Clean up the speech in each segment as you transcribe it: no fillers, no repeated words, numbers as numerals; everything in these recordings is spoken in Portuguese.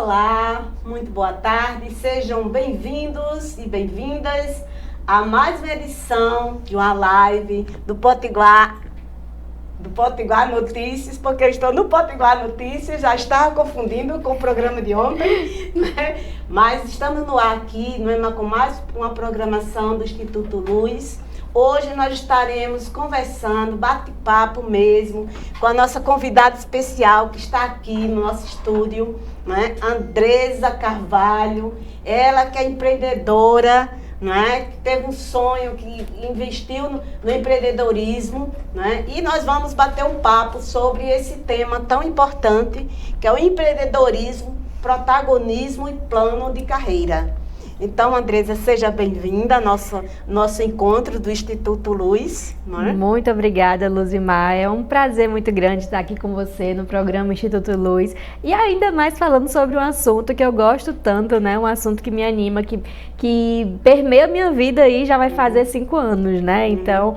Olá, muito boa tarde, sejam bem-vindos e bem-vindas a mais uma edição de uma live do Potiguar Notícias, porque eu estou no Potiguar Notícias, já estava confundindo com o programa de ontem, né? Mas estamos no ar aqui, com mais uma programação do Instituto Luz. Hoje nós estaremos conversando, bate-papo mesmo, com a nossa convidada especial que está aqui no nosso estúdio, né? Andresa Carvalho, ela que é empreendedora, né? Que teve um sonho, que investiu no empreendedorismo, né? E nós vamos bater um papo sobre esse tema tão importante, que é o empreendedorismo, protagonismo e plano de carreira. Então, Andresa, seja bem-vinda ao nosso encontro do Instituto Luz. Não é? Muito obrigada, Luzimar. É um prazer muito grande estar aqui com você no programa Instituto Luz. E ainda mais falando sobre um assunto que eu gosto tanto, né? Um assunto que me anima, que permeia a minha vida aí, já vai fazer 5 anos, né? Então,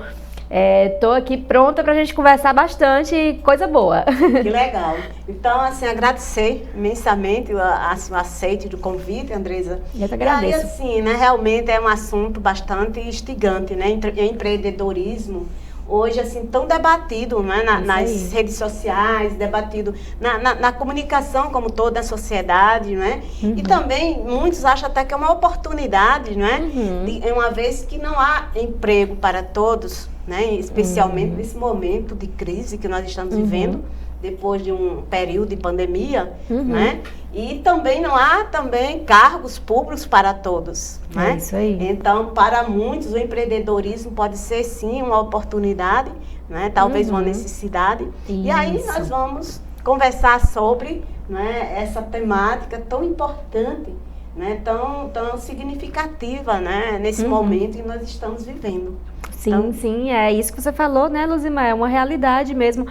estou aqui pronta para a gente conversar bastante, coisa boa. Que legal. Então, assim, agradecer imensamente o aceite do convite, Andresa. Eu que agradeço. E aí, assim, né, realmente é um assunto bastante instigante, né? Empreendedorismo, hoje, assim, tão debatido, né, nas redes sociais, debatido na comunicação como toda a sociedade, né? E também, muitos acham até que é uma oportunidade, né? Uma vez que não há emprego para todos, né? Especialmente nesse momento de crise que nós estamos vivendo, depois de um período de pandemia, né? E também não há cargos públicos para todos, né? É isso aí. Então, para muitos, o empreendedorismo pode ser, sim, uma oportunidade, né? Talvez uma necessidade. Isso. E aí nós vamos conversar sobre, né, essa temática tão importante, né? Tão significativa, né? Nesse momento que nós estamos vivendo. Sim, Então, sim, é isso que você falou, né, Luzimar? É uma realidade mesmo.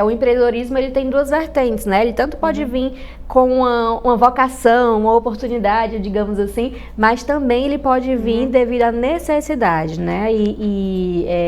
O empreendedorismo, ele tem 2 vertentes, né? Ele tanto pode vir com uma vocação, uma oportunidade, digamos assim, mas também ele pode vir devido à necessidade, né?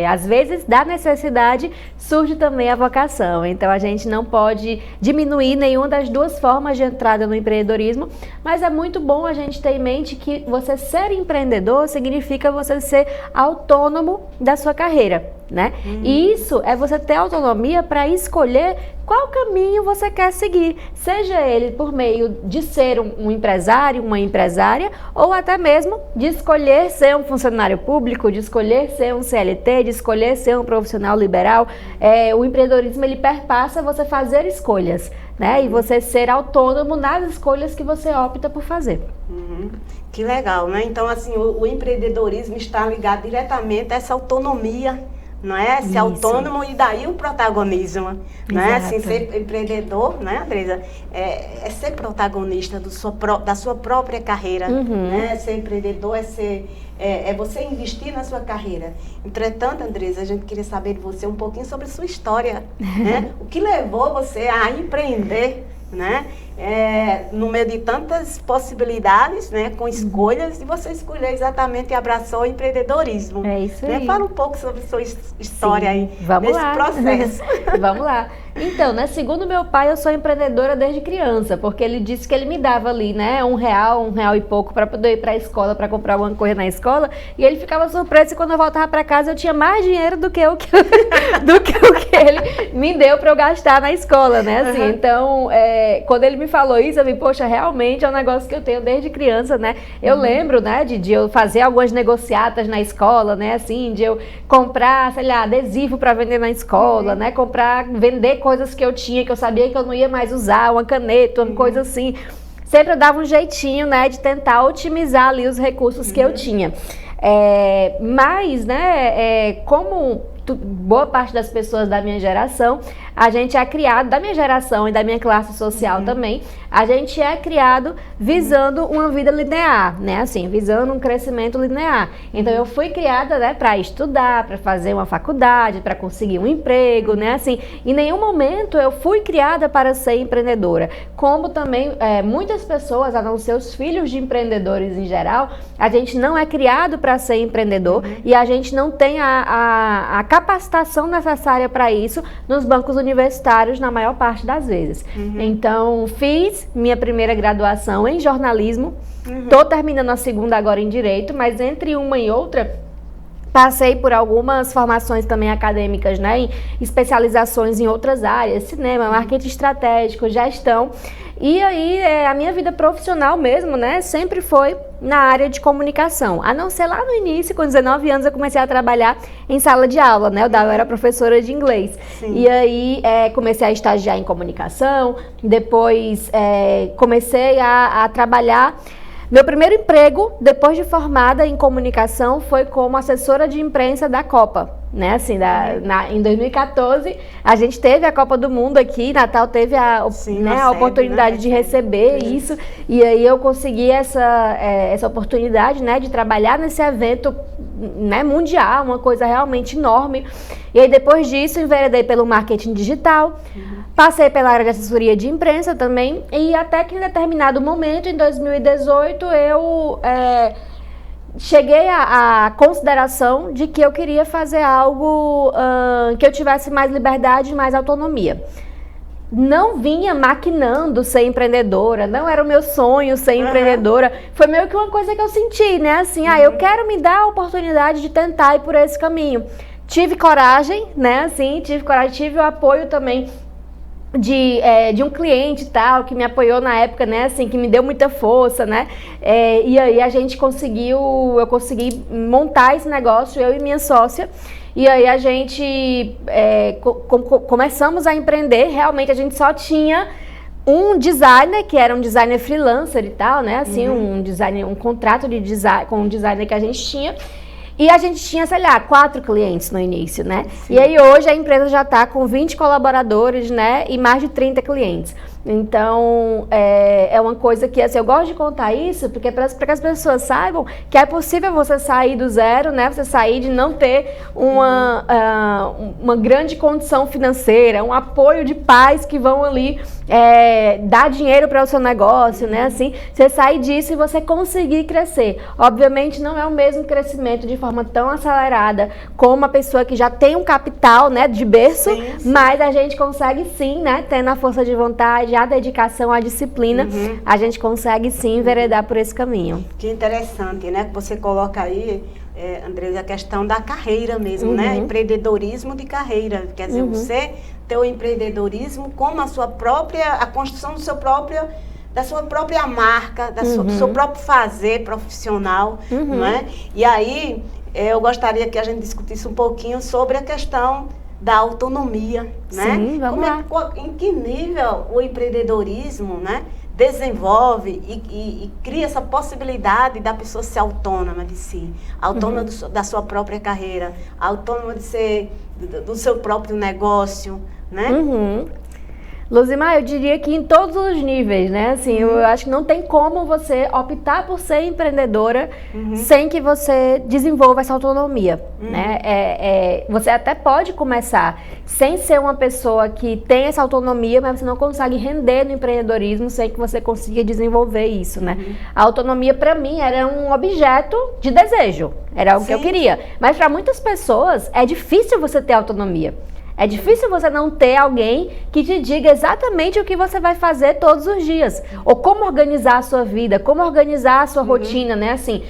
Às vezes, da necessidade, surge também a vocação. Então, a gente não pode diminuir nenhuma das 2 formas de entrada no empreendedorismo, mas é muito bom a gente ter em mente que você ser empreendedor significa você ser autônomo da sua carreira, né? E isso é você ter autonomia para escolher qual caminho você quer seguir, seja ele por meio de ser um empresário, uma empresária, ou até mesmo de escolher ser um funcionário público, de escolher ser um CLT, de escolher ser um profissional liberal. O empreendedorismo, ele perpassa você fazer escolhas, né? E você ser autônomo nas escolhas que você opta por fazer. Que legal, né? Então, assim, o empreendedorismo está ligado diretamente a essa autonomia, não é? Ser autônomo e daí o protagonismo, né? Assim, ser empreendedor, né, Andresa? É ser protagonista da sua própria carreira, né? Ser empreendedor é você investir na sua carreira. Entretanto, Andresa, a gente queria saber de você um pouquinho sobre a sua história, né? O que levou você a empreender, né? No meio de tantas possibilidades, né, com escolhas, e você escolheu exatamente e abraçou o empreendedorismo. É isso aí. Fala um pouco sobre a sua história aí, Vamos nesse lá. processo. Vamos lá. Então, né, segundo meu pai, eu sou empreendedora desde criança, porque ele disse que ele me dava ali, né, R$1 e pouco para poder ir para a escola, para comprar alguma coisa na escola, e ele ficava surpreso e quando eu voltava para casa eu tinha mais dinheiro do que o que ele me deu para eu gastar na escola, né, assim. Então, quando ele me falou isso, eu vi, poxa, realmente é um negócio que eu tenho desde criança, né. Eu lembro, né, de eu fazer algumas negociatas na escola, né, assim, de eu comprar, sei lá, adesivo para vender na escola, né, vender coisas que eu tinha, que eu sabia que eu não ia mais usar, uma caneta, uma coisa assim. Sempre eu dava um jeitinho, né, de tentar otimizar ali os recursos que eu tinha. Mas, né, como boa parte das pessoas da minha geração, a gente é criado, da minha geração e da minha classe social também, a gente é criado visando uma vida linear, né, assim, visando um crescimento linear. Então eu fui criada, né, para estudar, para fazer uma faculdade, para conseguir um emprego, né, assim, em nenhum momento eu fui criada para ser empreendedora. Como também muitas pessoas, a não ser os filhos de empreendedores em geral, a gente não é criado para ser empreendedor e a gente não tem a capacitação necessária para isso nos bancos universitários na maior parte das vezes. Então, fiz minha primeira graduação em jornalismo, estou terminando a segunda agora em Direito, mas entre uma e outra, passei por algumas formações também acadêmicas, né, em especializações em outras áreas, cinema, marketing estratégico, gestão. E aí, a minha vida profissional mesmo, né, sempre foi na área de comunicação. A não ser lá no início, com 19 anos, eu comecei a trabalhar em sala de aula, né, eu era professora de inglês. Sim. E aí, comecei a estagiar em comunicação, depois comecei a trabalhar. Meu primeiro emprego, depois de formada em comunicação, foi como assessora de imprensa da Copa, né? Assim, em 2014, a gente teve a Copa do Mundo aqui, Natal teve a oportunidade de receber isso, e aí eu consegui essa oportunidade, né, de trabalhar nesse evento, né, mundial, uma coisa realmente enorme. E aí depois disso, enveredei pelo marketing digital, passei pela área de assessoria de imprensa também, e até que em determinado momento, em 2018, eu cheguei à consideração de que eu queria fazer algo que eu tivesse mais liberdade e mais autonomia. Não vinha maquinando ser empreendedora, não era o meu sonho ser empreendedora, foi meio que uma coisa que eu senti, né, assim, eu quero me dar a oportunidade de tentar ir por esse caminho. Tive coragem, né, assim, tive o apoio também de um cliente e tal, que me apoiou na época, né, assim, que me deu muita força, né, e aí eu consegui montar esse negócio, eu e minha sócia, e aí a gente começamos a empreender. Realmente a gente só tinha um designer, que era um designer freelancer e tal, né, assim, um contrato de design com um designer que a gente tinha. E a gente tinha, sei lá, 4 clientes no início, né? Sim. E aí hoje a empresa já está com 20 colaboradores, né? E mais de 30 clientes. Então, é uma coisa que, assim, eu gosto de contar isso, porque para que as pessoas saibam que é possível você sair do zero, né? Você sair de não ter uma grande condição financeira, um apoio de pais que vão ali dar dinheiro para o seu negócio, né? Assim, você sair disso e você conseguir crescer. Obviamente, não é o mesmo crescimento de forma tão acelerada como uma pessoa que já tem um capital, né, de berço, sim. Mas a gente consegue sim, né, tendo a força de vontade, a dedicação, a disciplina, a gente consegue sim enveredar por esse caminho. Que interessante, né, que você coloca aí, Andresa, a questão da carreira mesmo, né, empreendedorismo de carreira, quer dizer, você ter o empreendedorismo como a construção da sua própria marca, do seu próprio fazer profissional, não é? E aí, eu gostaria que a gente discutisse um pouquinho sobre a questão da autonomia, né? Sim, vamos lá. Em que nível o empreendedorismo, né, desenvolve e cria essa possibilidade da pessoa ser autônoma de si, autônoma da sua própria carreira, autônoma de ser do seu próprio negócio, né? Luzimar, eu diria que em todos os níveis, né? Assim, eu acho que não tem como você optar por ser empreendedora sem que você desenvolva essa autonomia, né? Você até pode começar sem ser uma pessoa que tem essa autonomia, mas você não consegue render no empreendedorismo sem que você consiga desenvolver isso, né? A autonomia, para mim, era um objeto de desejo, era algo que eu queria. Mas para muitas pessoas, é difícil você ter autonomia. É difícil você não ter alguém que te diga exatamente o que você vai fazer todos os dias. Ou como organizar a sua vida, como organizar a sua rotina, né? Assim,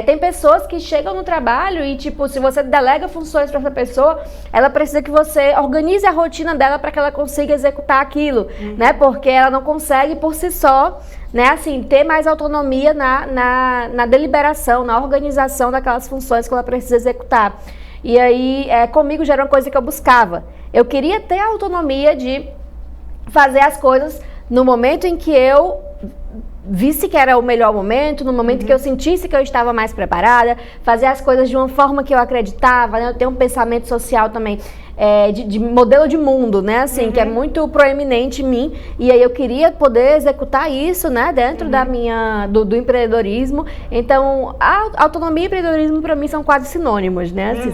tem pessoas que chegam no trabalho e, tipo, se você delega funções para essa pessoa, ela precisa que você organize a rotina dela para que ela consiga executar aquilo, né? Porque ela não consegue por si só, né? Assim, ter mais autonomia na deliberação, na organização daquelas funções que ela precisa executar. E aí, comigo já era uma coisa que eu buscava. Eu queria ter a autonomia de fazer as coisas no momento em que eu visse que era o melhor momento, no momento que eu sentisse que eu estava mais preparada, fazer as coisas de uma forma que eu acreditava, né? Eu tenho um pensamento social também, de modelo de mundo, né, assim, que é muito proeminente em mim, e aí eu queria poder executar isso, né, dentro do empreendedorismo. Então, a autonomia e empreendedorismo para mim são quase sinônimos, né, assim,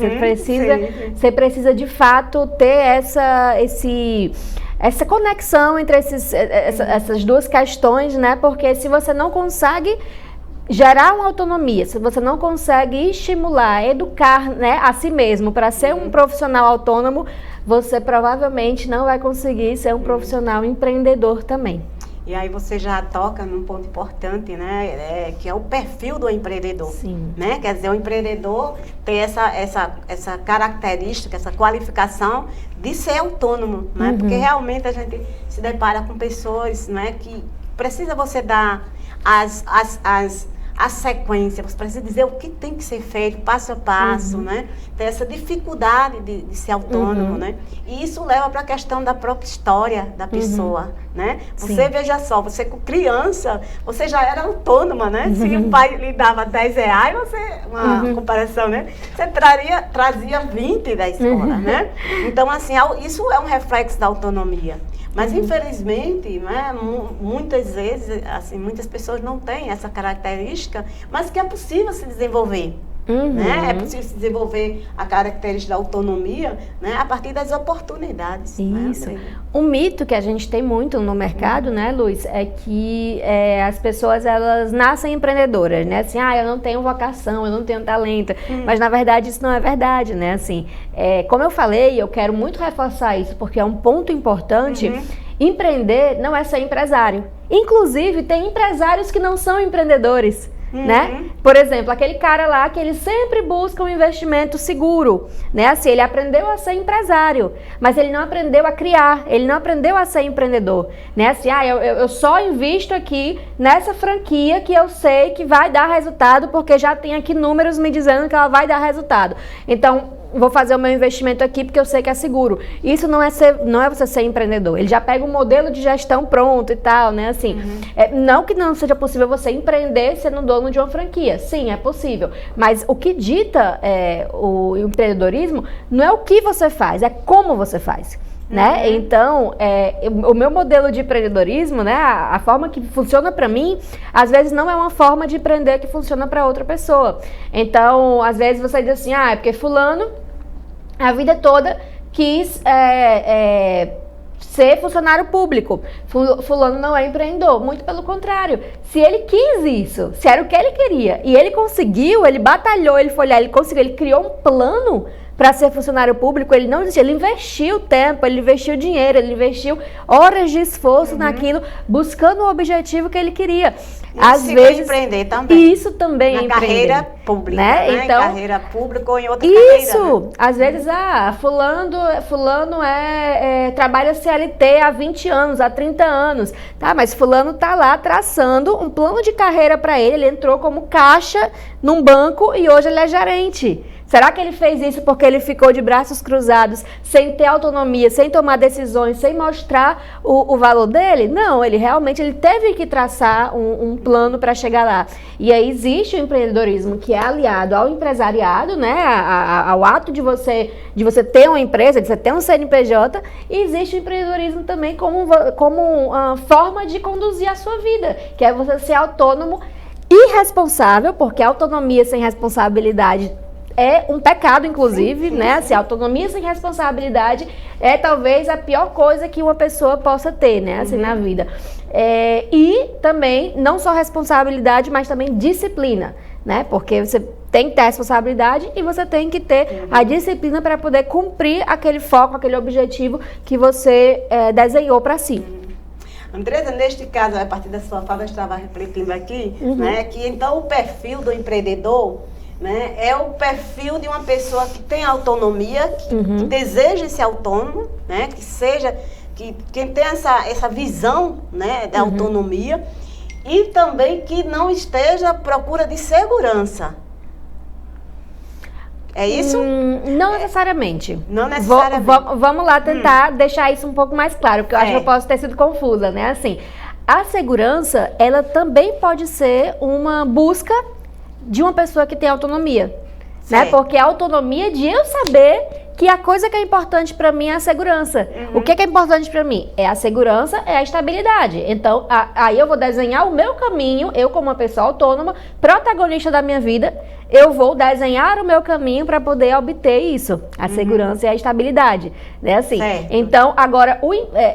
você precisa de fato ter essa conexão entre essas duas questões, né, porque se você não consegue gerar uma autonomia, se você não consegue estimular, educar, né, a si mesmo para ser um profissional autônomo, você provavelmente não vai conseguir ser um profissional empreendedor também. E aí você já toca num ponto importante, né? Que é o perfil do empreendedor. Sim. Né? Quer dizer, o empreendedor tem essa característica, essa qualificação de ser autônomo, né? Porque realmente a gente se depara com pessoas, né, que precisa você dar a sequência, você precisa dizer o que tem que ser feito, passo a passo, né? Tem essa dificuldade de ser autônomo, né? E isso leva para a questão da própria história da pessoa, né? Você, veja só, você com criança, você já era autônoma, né? Se o pai lhe dava R$10, você, uma comparação, né? Você trazia 20 da escola, né? Então, assim, isso é um reflexo da autonomia. Mas, infelizmente, né, muitas vezes, assim, muitas pessoas não têm essa característica, mas que é possível se desenvolver. Né? É possível se desenvolver a característica da autonomia, né, a partir das oportunidades. Isso. Né? Um mito que a gente tem muito no mercado, né, Luz, é que as pessoas, elas nascem empreendedoras, né? Assim, eu não tenho vocação, eu não tenho talento. Mas, na verdade, isso não é verdade, né? Assim, como eu falei, eu quero muito reforçar isso, porque é um ponto importante. Empreender não é ser empresário. Inclusive, tem empresários que não são empreendedores. Né? Por exemplo, aquele cara lá que ele sempre busca um investimento seguro, né? Assim, ele aprendeu a ser empresário, mas ele não aprendeu a criar, ele não aprendeu a ser empreendedor, né? Assim, eu só invisto aqui nessa franquia que eu sei que vai dar resultado, porque já tem aqui números me dizendo que ela vai dar resultado. Então, vou fazer o meu investimento aqui porque eu sei que é seguro. Isso não é você ser empreendedor. Ele já pega um modelo de gestão pronto e tal, né? Assim, não que não seja possível você empreender sendo dono de uma franquia. Sim, é possível. Mas o que dita o empreendedorismo não é o que você faz, é como você faz. Né? Então, o meu modelo de empreendedorismo, né, a forma que funciona para mim, às vezes não é uma forma de empreender que funciona para outra pessoa. Então, às vezes você diz assim, é porque fulano a vida toda quis ser funcionário público. Fulano não é empreendedor. Muito pelo contrário. Se ele quis isso, se era o que ele queria, e ele conseguiu, ele batalhou, ele foi lá, ele conseguiu, ele criou um plano para ser funcionário público, ele não desistiu, ele investiu tempo, ele investiu dinheiro, ele investiu horas de esforço naquilo, buscando o objetivo que ele queria. Às vezes empreender também. Isso também é empreender. Na carreira pública, né? Então, em carreira pública ou em outra carreira. Isso, né? Às vezes, fulano trabalha CLT há 20 anos, há 30 anos, tá? Mas fulano tá lá traçando um plano de carreira para ele entrou como caixa num banco e hoje ele é gerente. Será que ele fez isso porque ele ficou de braços cruzados, sem ter autonomia, sem tomar decisões, sem mostrar o valor dele? Não, ele realmente teve que traçar um plano para chegar lá. E aí existe o empreendedorismo que é aliado ao empresariado, né, ao ato de você ter uma empresa, de você ter um CNPJ, e existe o empreendedorismo também como uma forma de conduzir a sua vida, que é você ser autônomo e responsável, porque autonomia sem responsabilidade é um pecado, inclusive, né? Assim, autonomia sem responsabilidade é talvez a pior coisa que uma pessoa possa ter, né? Assim, na vida. E também, não só responsabilidade, mas também disciplina, né? Porque você tem que ter a responsabilidade e você tem que ter a disciplina para poder cumprir aquele foco, aquele objetivo que você desenhou para si. Andresa, neste caso, a partir da sua fala, eu estava refletindo aqui, né? Que então o perfil do empreendedor, né, é o perfil de uma pessoa que tem autonomia, que deseja ser autônomo, né, que tem essa visão, né, da autonomia, e também que não esteja à procura de segurança. É isso? Não necessariamente. Não necessariamente. Vamos lá tentar deixar isso um pouco mais claro, porque eu acho que eu posso ter sido confusa, né? Assim, a segurança, ela também pode ser uma busca de uma pessoa que tem autonomia, né? Porque a autonomia de eu saber que a coisa que é importante para mim é a segurança. O que é importante para mim? É a segurança, é a estabilidade. Então, aí eu vou desenhar o meu caminho, eu como uma pessoa autônoma, protagonista da minha vida, eu vou desenhar o meu caminho para poder obter isso, a segurança e a estabilidade, né? Assim, então, agora,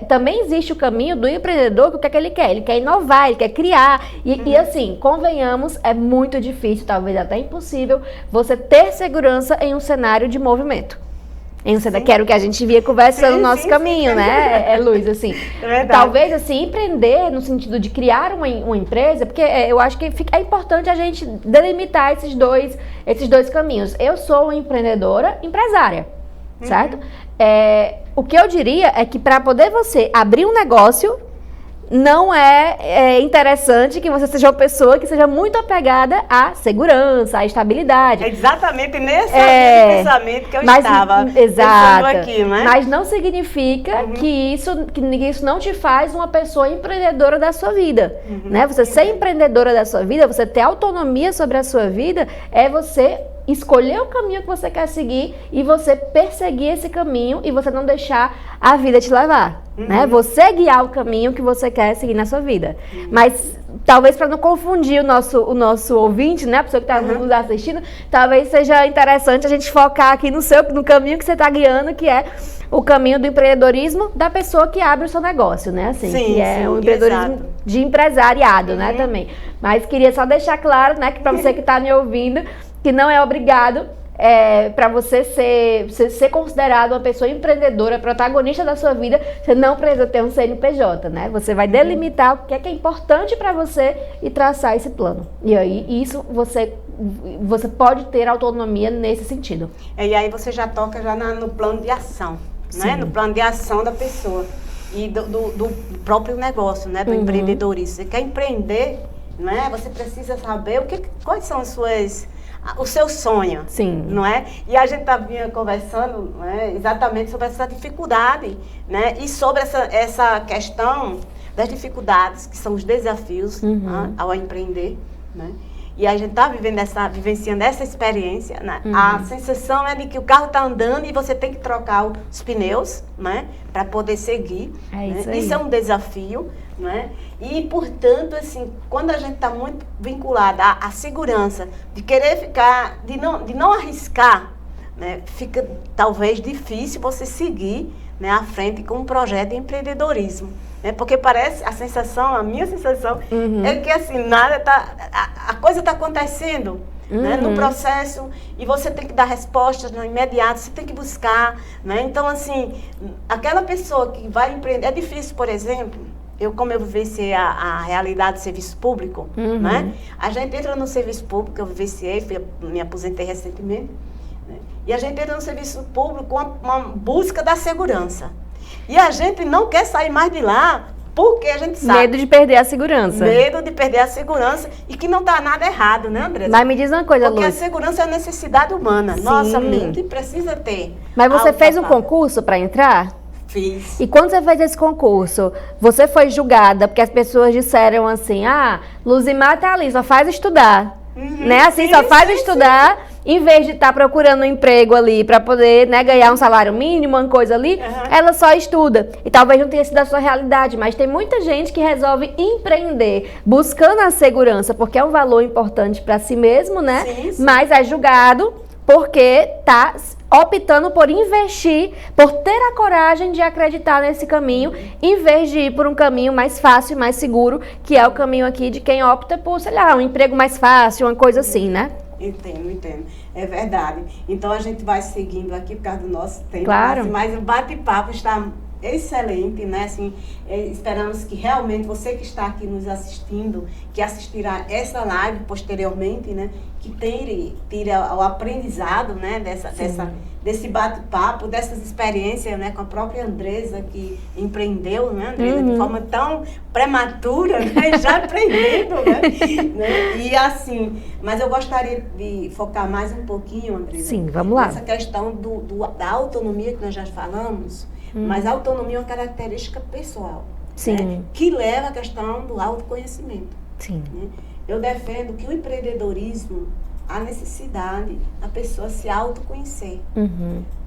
também existe o caminho do empreendedor, que o que é que ele quer? Ele quer inovar, ele quer criar, e assim, convenhamos, é muito difícil, talvez até impossível, você ter segurança em um cenário de movimento. Que era o que a gente via conversando no nosso caminho, né, Luiz, assim. Talvez, assim, empreender no sentido de criar uma empresa, porque eu acho que é importante a gente delimitar esses dois caminhos. Eu sou uma empreendedora, empresária, certo? O que eu diria é que para poder você abrir um negócio, não é interessante que você seja uma pessoa que seja muito apegada à segurança, à estabilidade. É exatamente nesse pensamento que eu estava pensando aqui, né? Mas não significa que isso não te faz uma pessoa empreendedora da sua vida, né? Você ser empreendedora da sua vida, você ter autonomia sobre a sua vida, é você escolher o caminho que você quer seguir e você perseguir esse caminho e você não deixar a vida te levar, né? Você guiar o caminho que você quer seguir na sua vida. Mas talvez para não confundir o nosso ouvinte, né, a pessoa que está nos assistindo, talvez seja interessante a gente focar aqui no caminho que você está guiando, que é o caminho do empreendedorismo da pessoa que abre o seu negócio, né? Assim, que é um empreendedorismo de empresariado, né, também. Mas queria só deixar claro, né, que para você que está me ouvindo, que não é obrigado para você ser considerado uma pessoa empreendedora, protagonista da sua vida, você não precisa ter um CNPJ, né? Você vai delimitar o que é importante para você e traçar esse plano. E aí, isso você pode ter autonomia nesse sentido. E aí você já toca no plano de ação, né? No plano de ação da pessoa e do próprio negócio, né? Do empreendedorismo. Você quer empreender, né? Você precisa saber quais são o seu sonho, não é? E a gente vinha conversando, né, exatamente sobre essa dificuldade, né? E sobre essa questão das dificuldades, que são os desafios ao empreender, né? E a gente está vivenciando essa experiência, né? A sensação é de que o carro está andando e você tem que trocar os pneus, né? Para poder seguir. Isso é um desafio, né? E, portanto, assim, quando a gente está muito vinculada à segurança, de querer ficar, de não arriscar, né? Fica talvez difícil você seguir, né, à frente com um projeto de empreendedorismo. Porque parece, a minha sensação é que assim, a coisa está acontecendo, né, no processo, e você tem que dar respostas no imediato, você tem que buscar, né? Então, assim, aquela pessoa que vai empreender, é difícil, por exemplo, como eu vivenciei a realidade do serviço público, né? A gente entra no serviço público, eu vivenciei, me aposentei recentemente, né? E a gente entra no serviço público com uma busca da segurança. E a gente não quer sair mais de lá porque a gente sabe. Medo de perder a segurança. Medo de perder a segurança e que não está nada errado, né, Andressa? Mas me diz uma coisa, Luz. Porque a segurança é necessidade humana. Nossa mente precisa ter. Mas você fez um concurso para entrar? Fiz. E quando você fez esse concurso, você foi julgada porque as pessoas disseram assim, Luzimar tá ali, só faz estudar. Né? Assim, só faz estudar, em vez de estar procurando um emprego ali para poder, né, ganhar um salário mínimo, uma coisa ali, ela só estuda. E talvez não tenha sido a sua realidade, mas tem muita gente que resolve empreender, buscando a segurança, porque é um valor importante para si mesmo, né? Mas é julgado porque tá optando por investir, por ter a coragem de acreditar nesse caminho, em vez de ir por um caminho mais fácil e mais seguro, que é o caminho aqui de quem opta por, sei lá, um emprego mais fácil, uma coisa assim, né? Entendo. É verdade. Então a gente vai seguindo aqui por causa do nosso tempo. Claro. Mas o bate-papo está excelente, né? Assim, esperamos que realmente você que está aqui nos assistindo, que assistirá essa live posteriormente, né? Que tire o aprendizado, né? Desse bate-papo, dessas experiências, né? Com a própria Andressa, que empreendeu, né, Andressa, de forma tão prematura, né? Já aprendendo, né? E assim, mas eu gostaria de focar mais um pouquinho, Andressa. Sim, vamos lá. Essa questão da autonomia que nós já falamos, mas a autonomia é uma característica pessoal. Sim. Né? Que leva à questão do autoconhecimento. Sim. Né? Eu defendo que o empreendedorismo a necessidade da pessoa se autoconhecer.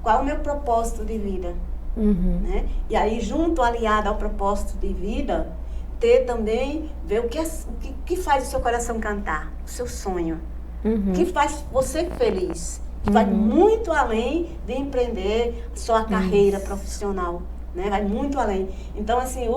Qual é o meu propósito de vida? Né? E aí, junto, aliado ao propósito de vida, ter também, ver o que faz o seu coração cantar, o seu sonho. O que faz você feliz. Que vai muito além de empreender sua carreira profissional. Né? Vai muito além. Então, assim,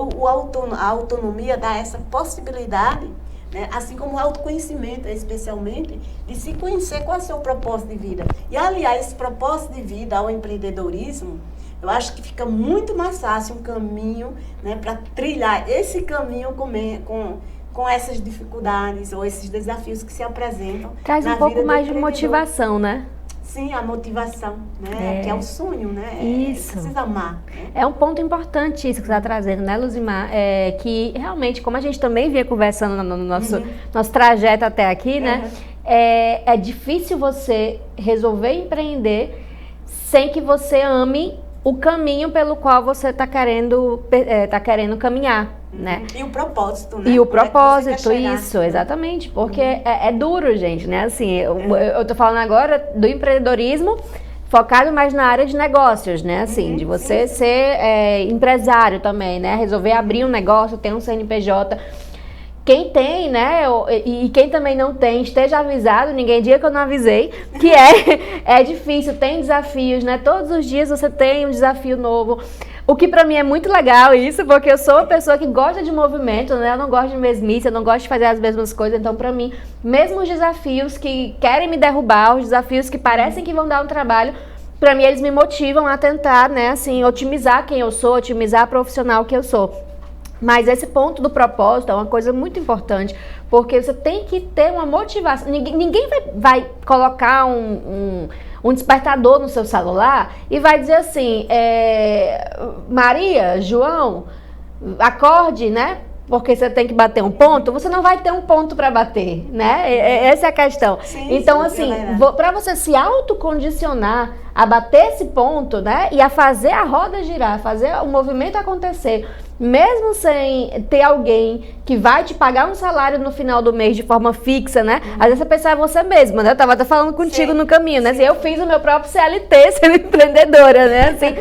a autonomia dá essa possibilidade, né? Assim como o autoconhecimento, especialmente, de se conhecer qual é o seu propósito de vida. E, aliás, esse propósito de vida ao empreendedorismo, eu acho que fica muito mais fácil um caminho, né, para trilhar esse caminho com essas dificuldades ou esses desafios que se apresentam. Traz um pouco mais de motivação, né? Sim, a motivação, né? Que é o sonho, né? Isso. Precisa amar. Né? É um ponto importante isso que você está trazendo, né, Luzimar? Que realmente, como a gente também vinha conversando no nosso trajeto até aqui, né? É difícil você resolver empreender sem que você ame o caminho pelo qual você está querendo caminhar. Né? E o propósito, né? E o propósito, isso, exatamente, porque é duro, gente, né? Assim, eu tô falando agora do empreendedorismo focado mais na área de negócios, né? Assim, de você ser empresário também, né? Resolver abrir um negócio, ter um CNPJ. Quem tem, né, e quem também não tem, esteja avisado, ninguém diga que eu não avisei, que é difícil, tem desafios, né? Todos os dias você tem um desafio novo. O que pra mim é muito legal isso, porque eu sou uma pessoa que gosta de movimento, né? Eu não gosto de mesmice, eu não gosto de fazer as mesmas coisas. Então, pra mim, mesmo os desafios que querem me derrubar, os desafios que parecem que vão dar um trabalho, pra mim eles me motivam a tentar, né, assim, otimizar quem eu sou, otimizar a profissional que eu sou. Mas esse ponto do propósito é uma coisa muito importante, porque você tem que ter uma motivação. Ninguém vai colocar um despertador no seu celular e vai dizer assim, Maria, João, acorde, né? Porque você tem que bater um ponto, você não vai ter um ponto para bater, né? Essa é a questão. Sim, então, assim, para você se autocondicionar a bater esse ponto, né? E a fazer a roda girar, fazer o movimento acontecer, mesmo sem ter alguém que vai te pagar um salário no final do mês de forma fixa, né? Às vezes você pensa é você mesma, né? Eu tava até falando contigo no caminho, né? Assim, eu fiz o meu próprio CLT sendo empreendedora, né? Assim,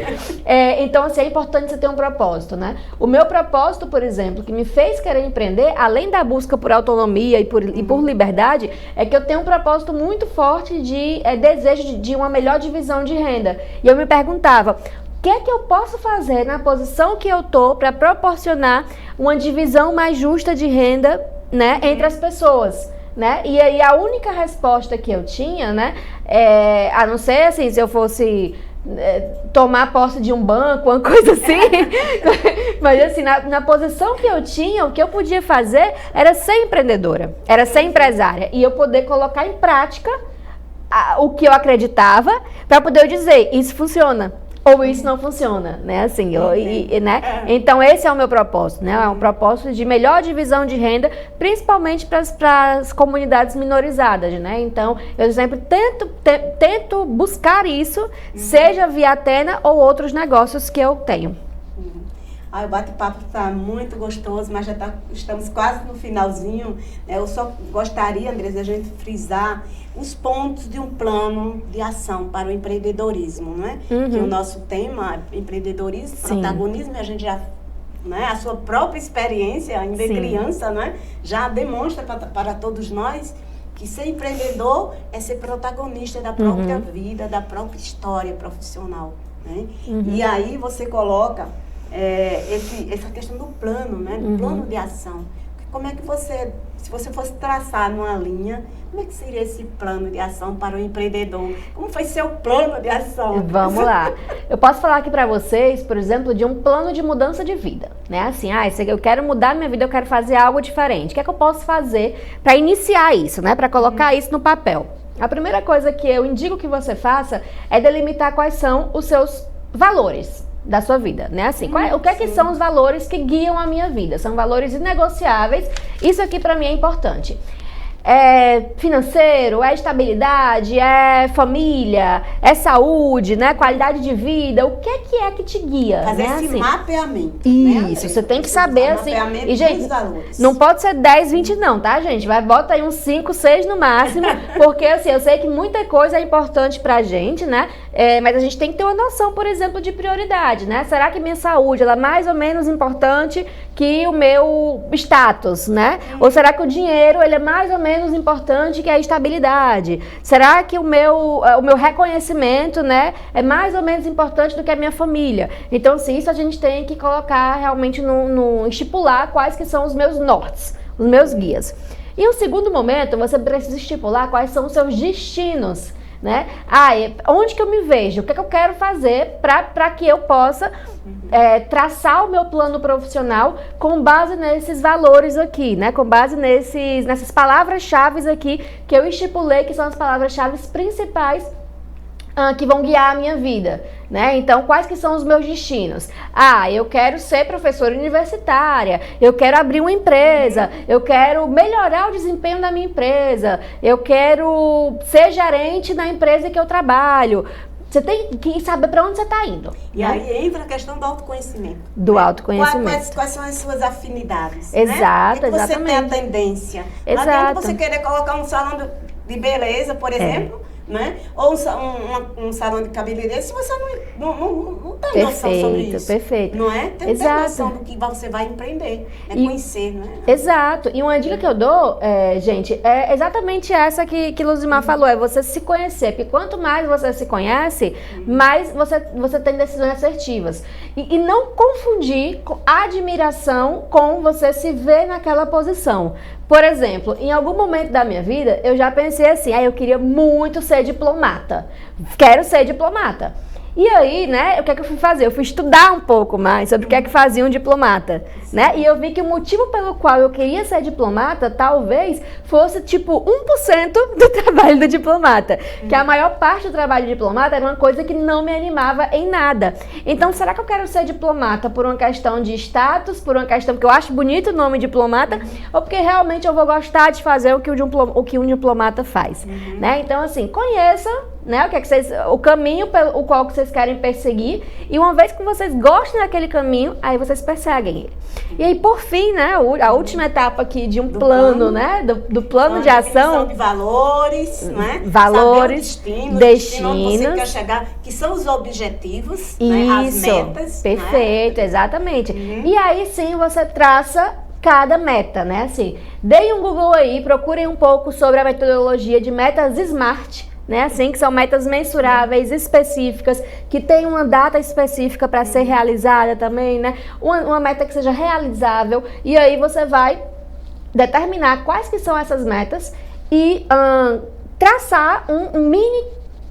então, assim, é importante você ter um propósito, né? O meu propósito, por exemplo, que me fez querer empreender, além da busca por autonomia e por liberdade, é que eu tenho um propósito muito forte de desejo de uma melhor divisão de renda. E eu me perguntava, o que é que eu posso fazer na posição que eu tô para proporcionar uma divisão mais justa de renda, né, entre as pessoas, né? E aí a única resposta que eu tinha, né, a não ser assim, se eu fosse tomar posse de um banco, uma coisa assim, mas assim, na posição que eu tinha, o que eu podia fazer era ser empreendedora, era ser empresária e eu poder colocar em prática o que eu acreditava para poder dizer, isso funciona. Ou isso não funciona, né? Assim, né? Então, esse é o meu propósito, né? É um propósito de melhor divisão de renda, principalmente para as comunidades minorizadas, né? Então, eu sempre tento buscar isso, seja via Athena ou outros negócios que eu tenho. O bate-papo está muito gostoso, mas estamos quase no finalzinho. Eu só gostaria, Andresa, a gente frisar os pontos de um plano de ação para o empreendedorismo, não é? Que o nosso tema é empreendedorismo, protagonismo, e a gente já, né, a sua própria experiência, ainda criança, né, já demonstra para todos nós que ser empreendedor é ser protagonista da própria vida, da própria história profissional, né? E aí você coloca essa questão do plano, né? Do plano de ação. Como é que você, se você fosse traçar numa linha, como é que seria esse plano de ação para o empreendedor? Como foi seu plano de ação? Vamos lá. Eu posso falar aqui para vocês, por exemplo, de um plano de mudança de vida, né? Assim, eu quero mudar minha vida, eu quero fazer algo diferente. O que é que eu posso fazer para iniciar isso, né? Para colocar isso no papel? A primeira coisa que eu indico que você faça é delimitar quais são os seus valores da sua vida, né? Assim, o que é que são os valores que guiam a minha vida? São valores inegociáveis. Isso aqui para mim é importante. É financeiro, é estabilidade, é família, é saúde, né? Qualidade de vida. O que é que te guia? Fazer né? esse assim, mapeamento. Isso, você tem que saber assim. E, gente, não pode ser 10, 20 não, tá, gente? Bota aí uns 5, 6 no máximo, porque assim, eu sei que muita coisa é importante pra gente, né? Mas a gente tem que ter uma noção, por exemplo, de prioridade, né? Será que minha saúde ela é mais ou menos importante que o meu status, né? Ou será que o dinheiro ele é mais ou menos importante que a estabilidade? Será que o meu reconhecimento, né, é mais ou menos importante do que a minha família? Então, assim, isso a gente tem que colocar realmente estipular quais que são os meus nortes, os meus guias. E um segundo momento, você precisa estipular quais são os seus destinos, né? Onde que eu me vejo? O que eu quero fazer para que eu possa traçar o meu plano profissional com base nesses valores aqui, né? Com base nessas palavras-chave aqui que eu estipulei, que são as palavras-chave principais que vão guiar a minha vida, né? Então, quais que são os meus destinos? Eu quero ser professora universitária, eu quero abrir uma empresa, eu quero melhorar o desempenho da minha empresa, eu quero ser gerente na empresa que eu trabalho. Você tem que saber para onde você está indo. E né? Aí entra a questão do autoconhecimento. Do autoconhecimento. Quais são as suas afinidades? Exato, né? Você exatamente. tem a tendência. Exato. Não adianta você querer colocar um salão de beleza, por exemplo, né? Ou um salão de cabeleireiro, se você não tem noção sobre isso. Perfeito. Não é? Tem noção do que você vai empreender. Conhecer, não é? Exato. E uma dica que eu dou, gente, é exatamente essa que Luzimar falou, é você se conhecer. Porque quanto mais você se conhece, mais você tem decisões assertivas. E não confundir admiração com você se ver naquela posição. Por exemplo, em algum momento da minha vida, eu já pensei assim, eu queria muito ser diplomata. Quero ser diplomata. E aí, né, o que é que eu fui fazer? Eu fui estudar um pouco mais sobre o que é que fazia um diplomata, né? E eu vi que o motivo pelo qual eu queria ser diplomata, talvez, fosse tipo 1% do trabalho do diplomata. Que a maior parte do trabalho do diplomata era uma coisa que não me animava em nada. Então, será que eu quero ser diplomata por uma questão de status, por uma questão que eu acho bonito o nome diplomata, ou porque realmente eu vou gostar de fazer o que um diplomata faz, né? Então, assim, conheça, né, o caminho pelo qual que vocês querem perseguir, e uma vez que vocês gostem daquele caminho, aí vocês perseguem ele. E aí, por fim, né, a última etapa aqui de um plano, né, do plano de ação. De valores, né? Valores, destinos. Onde você quer chegar, que são os objetivos, isso, né, as metas. Perfeito, né? Exatamente. E aí sim você traça cada meta, né, assim. Deem um Google aí, procurem um pouco sobre a metodologia de metas SMART, né, assim, que são metas mensuráveis, específicas, que tem uma data específica para ser realizada também, né, uma meta que seja realizável, e aí você vai determinar quais que são essas metas e traçar um mini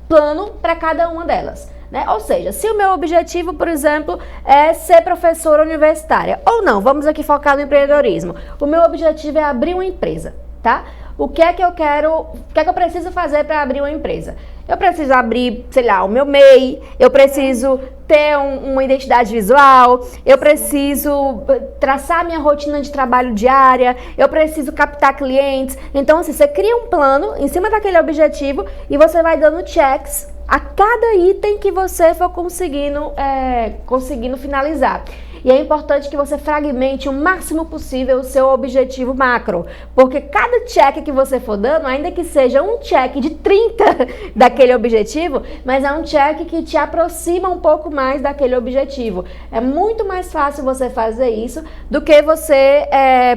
plano para cada uma delas. Né? Ou seja, se o meu objetivo, por exemplo, é ser professora universitária, ou não, vamos aqui focar no empreendedorismo, o meu objetivo é abrir uma empresa, tá? O que é que eu preciso fazer para abrir uma empresa? Eu preciso abrir, sei lá, o meu MEI, eu preciso ter uma identidade visual, eu preciso traçar minha rotina de trabalho diária, eu preciso captar clientes. Então, assim, você cria um plano em cima daquele objetivo e você vai dando checks a cada item que você for conseguindo finalizar. E é importante que você fragmente o máximo possível o seu objetivo macro. Porque cada check que você for dando, ainda que seja um check de 30 daquele objetivo, mas é um check que te aproxima um pouco mais daquele objetivo. É muito mais fácil você fazer isso do que você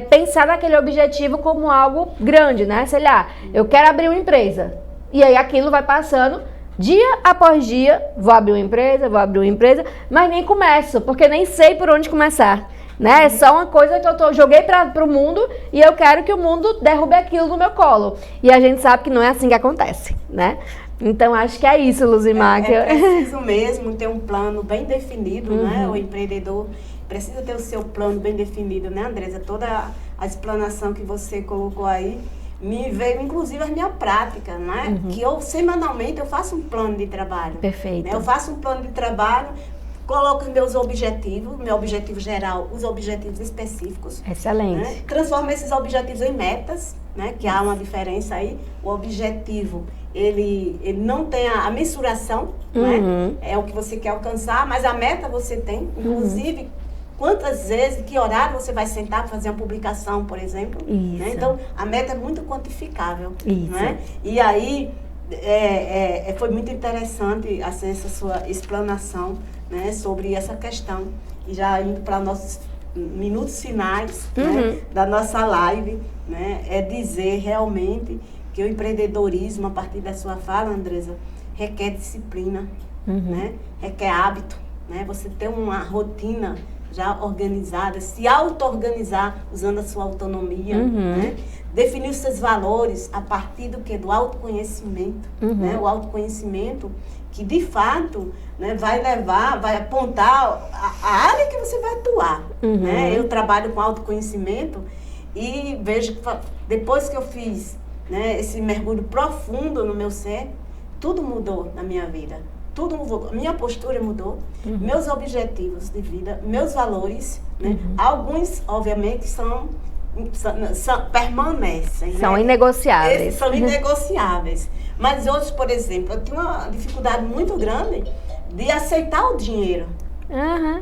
pensar naquele objetivo como algo grande, né? Sei lá, eu quero abrir uma empresa. E aí aquilo vai passando dia após dia, vou abrir uma empresa, mas nem começo, porque nem sei por onde começar, né? É só uma coisa que eu joguei para o mundo e eu quero que o mundo derrube aquilo no meu colo. E a gente sabe que não é assim que acontece, né? Então, acho que é isso, Luzimar. É preciso mesmo ter um plano bem definido, né? O empreendedor precisa ter o seu plano bem definido, né, Andresa? Toda a explanação que você colocou aí, me veio inclusive a minha prática, né? Que eu semanalmente eu faço um plano de trabalho. Perfeito. Né? Eu faço um plano de trabalho coloco meus objetivos, meu objetivo geral, os objetivos específicos. Excelente. Né? Transformo esses objetivos em metas, né? Que há uma diferença aí. O objetivo, ele não tem a mensuração, né? É o que você quer alcançar, mas a meta você tem, inclusive, quantas vezes, que horário você vai sentar para fazer uma publicação, por exemplo. Né? Então, a meta é muito quantificável. Né? E aí, foi muito interessante assim, essa sua explanação, né, sobre essa questão. E já indo para nossos minutos finais, né, da nossa live, né, é dizer realmente que o empreendedorismo, a partir da sua fala, Andresa, requer disciplina, né, requer hábito, né, você ter uma rotina já organizada, se auto-organizar usando a sua autonomia, né? Definir os seus valores a partir do que? Do autoconhecimento, né? O autoconhecimento que, de fato, né, vai apontar a área que você vai atuar. Né? Eu trabalho com autoconhecimento e vejo que depois que eu fiz, né, esse mergulho profundo no meu ser, tudo mudou na minha vida. Tudo mudou, minha postura mudou, meus objetivos de vida, meus valores, né? Alguns, obviamente, permanecem. São, né, inegociáveis. Esses são inegociáveis. Mas outros, por exemplo, eu tinha uma dificuldade muito grande de aceitar o dinheiro.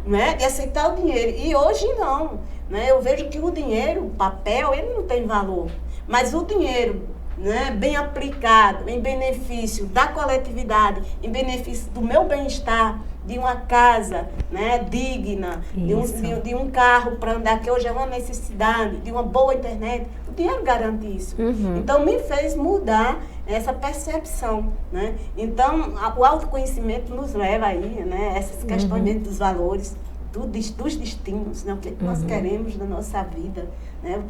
Né? De aceitar o dinheiro. E hoje não. Né? Eu vejo que o dinheiro, o papel, ele não tem valor. Mas o dinheiro, né, bem aplicado, em benefício da coletividade, em benefício do meu bem-estar, de uma casa, né, digna, de um carro para andar, que hoje é uma necessidade, de uma boa internet, o dinheiro garante isso. Então, me fez mudar essa percepção. Né? Então, o autoconhecimento nos leva aí, né, essas questões dos valores, dos destinos, né, o que nós queremos da nossa vida, né,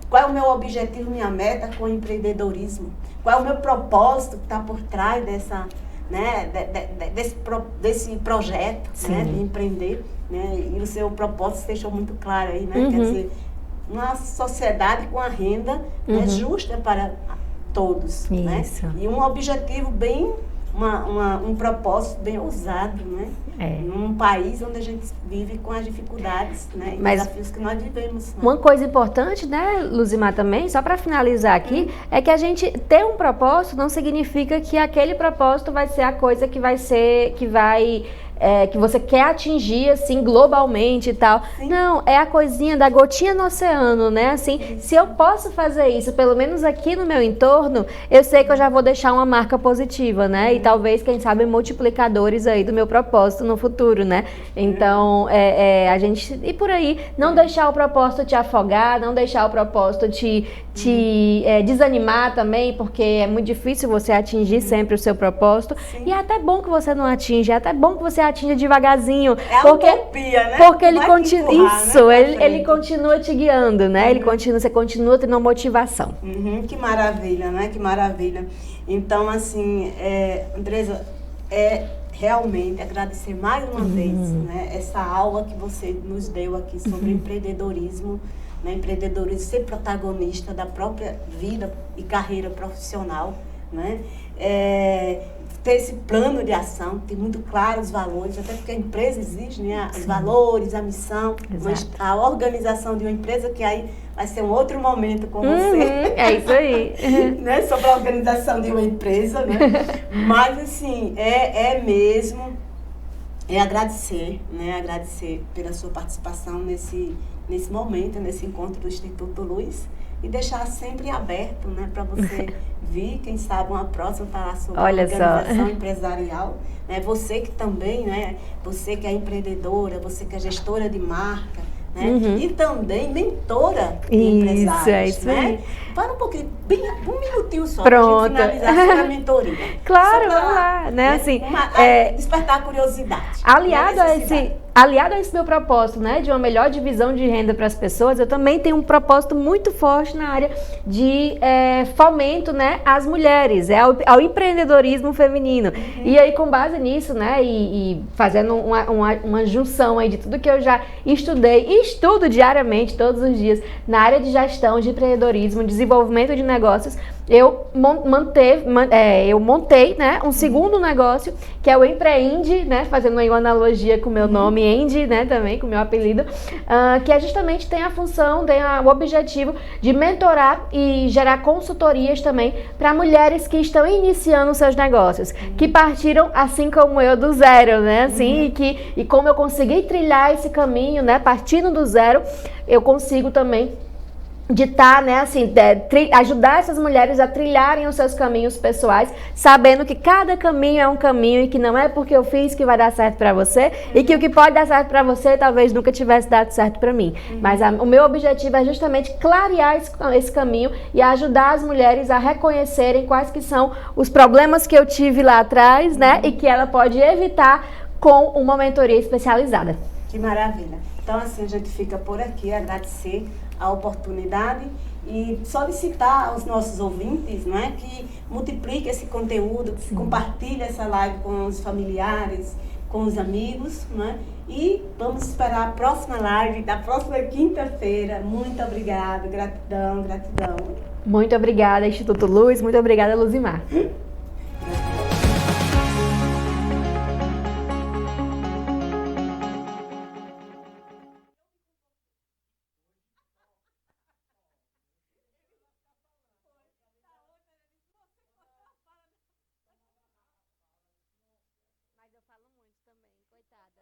qual é o meu objetivo, minha meta com o empreendedorismo? Qual é o meu propósito que está por trás né, desse projeto, né, de empreender? Né? E o seu propósito deixou muito claro aí, né? Quer dizer, uma sociedade com a renda, né, justa para todos. Né? E um objetivo bem, um propósito bem ousado, né? Num país onde a gente vive com as dificuldades, né, e desafios que nós vivemos. Né? Uma coisa importante, né, Luzimar, também, só para finalizar aqui, é que a gente ter um propósito não significa que aquele propósito vai ser a coisa que você quer atingir, assim, globalmente e tal. Não, é a coisinha da gotinha no oceano, né? Assim, se eu posso fazer isso, pelo menos aqui no meu entorno, eu sei que eu já vou deixar uma marca positiva, né? E talvez, quem sabe, multiplicadores aí do meu propósito no futuro, né? Então, a gente ir por aí, não deixar o propósito te afogar, não deixar o propósito te desanimar também, porque é muito difícil você atingir sempre o seu propósito. E é até bom que você não atinja, é até bom que você atinja devagarzinho. É a utopia, né? Porque ele continua, né, ele continua te guiando, né? Você continua tendo uma motivação. Que maravilha, né? Que maravilha. Então, assim, Andresa, realmente agradecer mais uma vez, né, essa aula que você nos deu aqui sobre empreendedorismo, né, empreendedorismo, ser protagonista da própria vida e carreira profissional, né, ter esse plano de ação, ter muito claro os valores, até porque a empresa exige, né, os valores, a missão, a organização de uma empresa, que aí vai ser um outro momento com você. É isso aí. Né, sobre a organização de uma empresa, né? Mas, assim, mesmo agradecer, né? Agradecer pela sua participação nesse momento, nesse encontro do Instituto Luz, e deixar sempre aberto, né, para você vir, quem sabe, uma próxima falar sobre organização empresarial. Né? Você que também, né? Você que é empreendedora, você que é gestora de marca, né? E também mentora de empresários. É isso né? aí. Para um pouquinho, um minutinho só, pronto, para a gente finalizar sobre a mentoria. Claro, vamos lá, né? Assim, despertar a curiosidade. Aliado a esse meu propósito, né, de uma melhor divisão de renda para as pessoas, eu também tenho um propósito muito forte na área de fomento, né, às mulheres, ao empreendedorismo feminino. E aí, com base nisso, né, e fazendo uma junção aí de tudo que eu já estudei e estudo diariamente, todos os dias, na área de gestão, de empreendedorismo, desenvolvimento de negócios, eu montei, né, um segundo negócio, que é o Empreende, né, fazendo aí uma analogia com o meu nome, Endi, né, também, com o meu apelido, que é justamente tem a função, o objetivo de mentorar e gerar consultorias também para mulheres que estão iniciando seus negócios, que partiram, assim como eu, do zero, né, assim, e como eu consegui trilhar esse caminho, né, partindo do zero, eu consigo também ditar, né, assim, ajudar essas mulheres a trilharem os seus caminhos pessoais, sabendo que cada caminho é um caminho e que não é porque eu fiz que vai dar certo para você e que o que pode dar certo para você talvez nunca tivesse dado certo para mim. Mas o meu objetivo é justamente clarear esse caminho e ajudar as mulheres a reconhecerem quais que são os problemas que eu tive lá atrás, né, e que ela pode evitar com uma mentoria especializada. Que maravilha. Então, assim, a gente fica por aqui, agradecer a oportunidade e solicitar aos nossos ouvintes, não é, que multiplique esse conteúdo, que compartilhe essa live com os familiares, com os amigos, não é? E vamos esperar a próxima live da próxima quinta-feira. Muito obrigada, gratidão, gratidão. Muito obrigada, Instituto Luz, muito obrigada, Luzimar. Mas eu falo muito também, coitada.